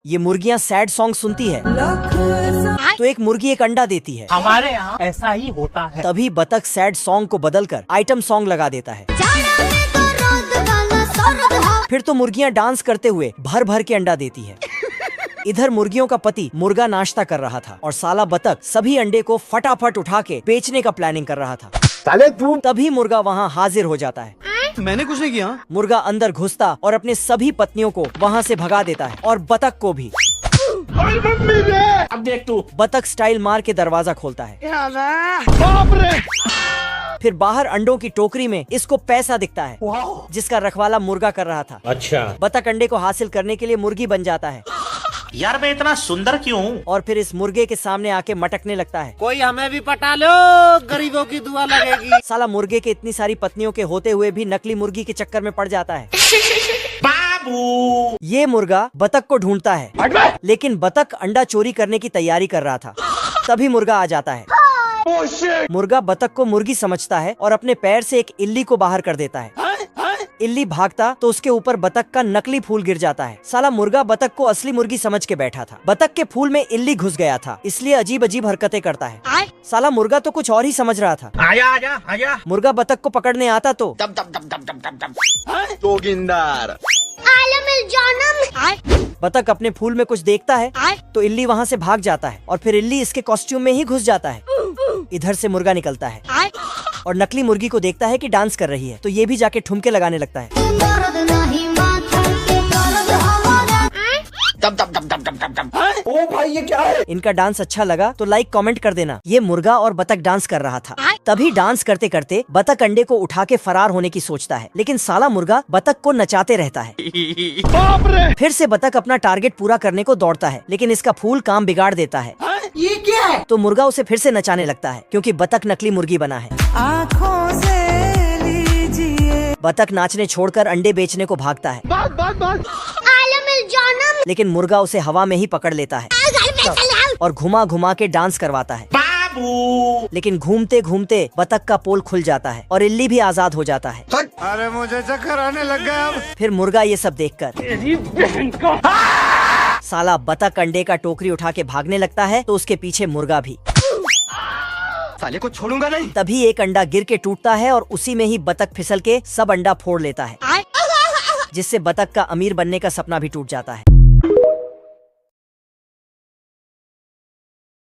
ये मुर्गियाँ sad song सुनती है तो एक मुर्गी एक अंडा देती है। हमारे यहाँ ऐसा ही होता है। तभी बतख सैड सॉन्ग को बदलकर आइटम सॉन्ग लगा देता है। फिर तो मुर्गियाँ डांस करते हुए भर भर के अंडा देती है। इधर मुर्गियों का पति मुर्गा नाश्ता कर रहा था और साला बतख सभी अंडे को फटाफट उठा के बेचने का प्लानिंग कर रहा था। साले तू तभी मुर्गा वहाँ हाजिर हो जाता है। मैंने कुछ नहीं किया। मुर्गा अंदर घुसता और अपने सभी पत्नियों को वहाँ से भगा देता है और बतख को भी। अब देख तू। बतख स्टाइल मार के दरवाजा खोलता है। बाप रे। फिर बाहर अंडों की टोकरी में इसको पैसा दिखता है जिसका रखवाला मुर्गा कर रहा था। अच्छा। बतख अंडे को हासिल करने के लिए मुर्गी बन जाता है यार मैं इतना सुंदर क्यों हूँ? और फिर इस मुर्गे के सामने आके मटकने लगता है। कोई हमें भी पटा लो, गरीबों की दुआ लगेगी। साला मुर्गे के इतनी सारी पत्नियों के होते हुए भी नकली मुर्गी के चक्कर में पड़ जाता है। बाबू ये मुर्गा बतख को ढूंढता है लेकिन बतख अंडा चोरी करने की तैयारी कर रहा था। तभी मुर्गा आ जाता है। मुर्गा बतख को मुर्गी समझता है और अपने पैर से एक इल्ली को बाहर कर देता है। इल्ली भागता तो उसके ऊपर बतख का नकली फूल गिर जाता है। साला मुर्गा बतख को असली मुर्गी समझ के बैठा था। बतख के फूल में इल्ली घुस गया था इसलिए अजीब अजीब हरकतें करता है। साला मुर्गा तो कुछ और ही समझ रहा था। आजा आजा आजा। मुर्गा बतख को पकड़ने आता तो जोगिंदर बतख अपने फूल में कुछ देखता है तो इल्ली वहाँ से भाग जाता है और फिर इल्ली इसके कॉस्ट्यूम में ही घुस जाता है। इधर से मुर्गा निकलता है और नकली मुर्गी को देखता है कि डांस कर रही है तो ये भी जाके ठुमके लगाने लगता है। ओ भाई ये क्या है? इनका डांस अच्छा लगा तो लाइक कमेंट कर देना। ये मुर्गा और बतख डांस कर रहा था। तभी डांस करते करते बतख अंडे को उठा के फरार होने की सोचता है लेकिन साला मुर्गा बतख को नचाते रहता है। बाप रे। फिर से बतख अपना टारगेट पूरा करने को दौड़ता है लेकिन इसका फूल काम बिगाड़ देता है। ये क्या है? तो मुर्गा उसे फिर से नचाने लगता है क्योंकि बतख नकली मुर्गी बना है। आँखों से लीजिए। बतख नाचने छोड़कर अंडे बेचने को भागता है बात लेकिन मुर्गा उसे हवा में ही पकड़ लेता है और घुमा घुमा के डांस करवाता है। बाबू लेकिन घूमते घूमते बतख का पोल खुल जाता है और इल्ली भी आजाद हो जाता है। अरे मुझे चक्कर आने लग गया अब। फिर मुर्गा ये सब देखकर साला बतख अंडे का टोकरी उठा के भागने लगता है तो उसके पीछे मुर्गा भी। साले को छोड़ूंगा नहीं। तभी एक अंडा गिर के टूटता है और उसी में ही बतख फिसल के सब अंडा फोड़ लेता है जिससे बतख का अमीर बनने का सपना भी टूट जाता है।